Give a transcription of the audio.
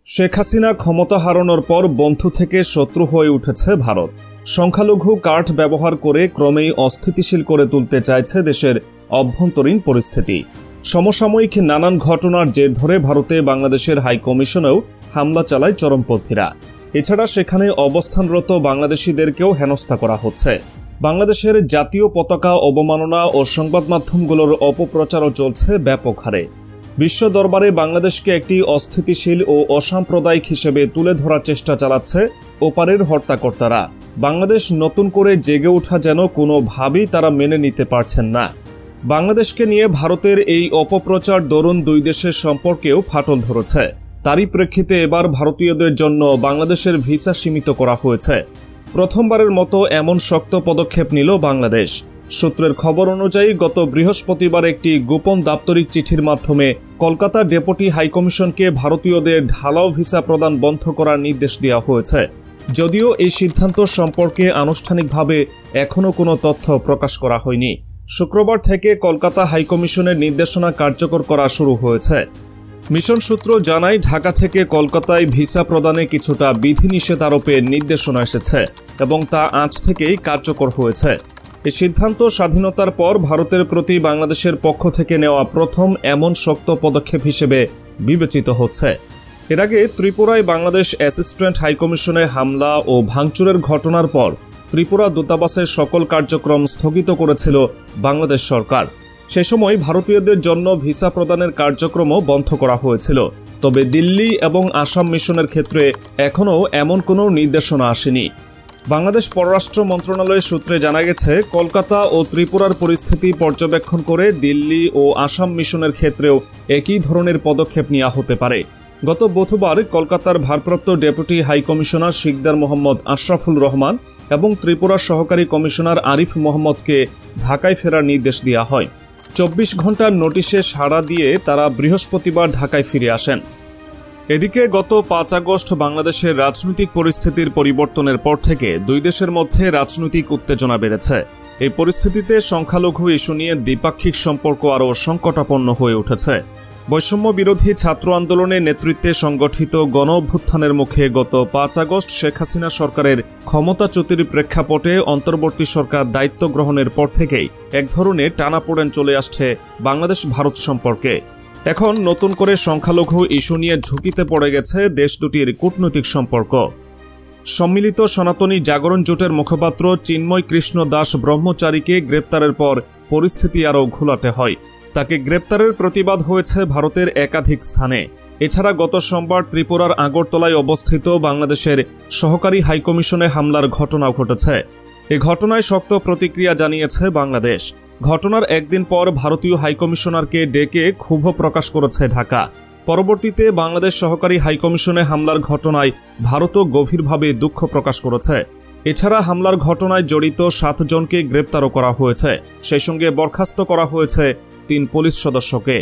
শেখ হাসিনা ক্ষমতা হারানোর পর বন্ধু থেকে শত্রু হয়ে উঠেছে ভারত। সংখ্যালঘু কার্ড ব্যবহার করে ক্রমেই অস্থিতিশীল করে তুলতে চাইছে দেশের অভ্যন্তরীণ পরিস্থিতি। সমসাময়িক নানান ঘটনার জের ধরে ভারতে বাংলাদেশের হাই কমিশনেও হামলা চালায় চরমপন্থীরা। এছাড়া সেখানে অবস্থানরত বাংলাদেশিদেরকেও হেনস্থা করা হচ্ছে। বাংলাদেশের জাতীয় পতাকা অবমাননা ও সংবাদ মাধ্যমগুলোর অপপ্রচারও চলছে ব্যাপক হারে। বিশ্ব দরবারে বাংলাদেশকে একটি অস্থিতিশীল ও অসাম্প্রদায়িক হিসেবে তুলে ধরার চেষ্টা চালাচ্ছে ওপারের হর্তাকর্তারা। বাংলাদেশ নতুন করে জেগে ওঠা যেন কোনোভাবেই তারা মেনে নিতে পারছেন না। বাংলাদেশকে নিয়ে ভারতের এই অপপ্রচার দরুন দুই দেশের সম্পর্কেও ফাটল ধরেছে। তারই প্রেক্ষিতে এবার ভারতীয়দের জন্য বাংলাদেশের ভিসা সীমিত করা হয়েছে। প্রথমবারের মতো এমন শক্ত পদক্ষেপ নিল বাংলাদেশ। সূত্রের খবর অনুযায়ী গত বৃহস্পতিবার একটি গোপন দাপ্তরিক চিঠির মাধ্যমে কলকাতা ডেপুটি হাইকমিশনকে ভারতীয়দের ঢালাও ভিসা প্রদান বন্ধ করার নির্দেশ দেওয়া হয়েছে। যদিও এই সিদ্ধান্ত সম্পর্কে আনুষ্ঠানিকভাবে এখনও কোনো তথ্য প্রকাশ করা হয়নি। শুক্রবার থেকে কলকাতা হাইকমিশনের নির্দেশনা কার্যকর করা শুরু হয়েছে। মিশন সূত্র জানায়, ঢাকা থেকে কলকাতায় ভিসা প্রদানে কিছুটা বিধিনিষেধ আরোপের নির্দেশনা এসেছে এবং তা আজ থেকেই কার্যকর হয়েছে। এই সিদ্ধান্ত স্বাধীনতার পর ভারতের প্রতি বাংলাদেশের পক্ষ থেকে নেওয়া প্রথম এমন শক্ত পদক্ষেপ হিসেবে বিবেচিত হচ্ছে। এর আগে ত্রিপুরায় বাংলাদেশ অ্যাসিস্ট্যান্ট হাইকমিশনে হামলা ও ভাঙচুরের ঘটনার পর ত্রিপুরা দূতাবাসের সকল কার্যক্রম স্থগিত করেছিল বাংলাদেশ সরকার। সে সময় ভারতীয়দের জন্য ভিসা প্রদানের কার্যক্রমও বন্ধ করা হয়েছিল। তবে দিল্লি এবং আসাম মিশনের ক্ষেত্রে এখনও এমন কোনো নির্দেশনা আসেনি। বাংলাদেশ পররাষ্ট্র মন্ত্রণালয়ের সূত্রে জানা গেছে, কলকাতা ও ত্রিপুরার পরিস্থিতি পর্যবেক্ষণ করে দিল্লি ও আসাম মিশনের ক্ষেত্রেও একই ধরনের পদক্ষেপ নেওয়া হতে পারে। গত বুধবার কলকাতার ভারপ্রাপ্ত ডেপুটি হাইকমিশনার শিকদার মোহাম্মদ আশরাফুল রহমান এবং ত্রিপুরার সহকারী কমিশনার আরিফ মোহাম্মদকে ঢাকায় ফেরার নির্দেশ দেওয়া হয়। 24 ঘন্টার নোটিশে সাড়া দিয়ে তারা বৃহস্পতিবার ঢাকায় ফিরে আসেন। এদিকে গত 5 আগস্ট বাংলাদেশের রাজনৈতিক পরিস্থিতির পরিবর্তনের পর থেকে দুই দেশের মধ্যে রাজনৈতিক উত্তেজনা বেড়েছে। এই পরিস্থিতিতে সংখ্যালঘু ইস্যু নিয়ে দ্বিপাক্ষিক সম্পর্ক আরও সংকটাপন্ন হয়ে উঠেছে। বৈষম্য বিরোধী ছাত্র আন্দোলনের নেতৃত্বে সংগঠিত গণ অভ্যুত্থানের মুখে গত 5 আগস্ট শেখ হাসিনা সরকারের ক্ষমতাচ্যুতির প্রেক্ষাপটে অন্তর্বর্তী সরকার দায়িত্ব গ্রহণের পর থেকেই এক ধরনের টানাপোড়েন চলে আসছে বাংলাদেশ ভারত সম্পর্কে। এখন নতুন করে সংখ্যালঘু ইস্যু নিয়ে ঝুঁকিতে পড়ে গেছে দেশ দুটির কূটনৈতিক সম্পর্ক। সম্মিলিত সনাতনী জাগরণ জোটের মুখপাত্র চিন্ময় কৃষ্ণ দাস ব্রহ্মচারীকে গ্রেপ্তারের পর পরিস্থিতি আরও ঘোলাটে হয়। তাকে গ্রেপ্তারের প্রতিবাদ হয়েছে ভারতের একাধিক স্থানে। এছাড়া গত সোমবার ত্রিপুরার আগরতলায় অবস্থিত বাংলাদেশের সহকারী হাইকমিশনে হামলার ঘটনাও ঘটেছে। এ ঘটনায় শক্ত প্রতিক্রিয়া জানিয়েছে বাংলাদেশ। ঘটনার একদিন পর ভারতীয় হাইকমিশনারকে ডেকে ক্ষোভ প্রকাশ করেছে ঢাকা। পরবর্তীতে বাংলাদেশ সহকারী হাইকমিশনে হামলার ঘটনায় ভারতও গভীরভাবে দুঃখ প্রকাশ করেছে। এছাড়া হামলার ঘটনায় জড়িত 7 জনকে গ্রেপ্তারও করা হয়েছে। সেই সঙ্গে বরখাস্ত করা হয়েছে 3 পুলিশ সদস্যকে।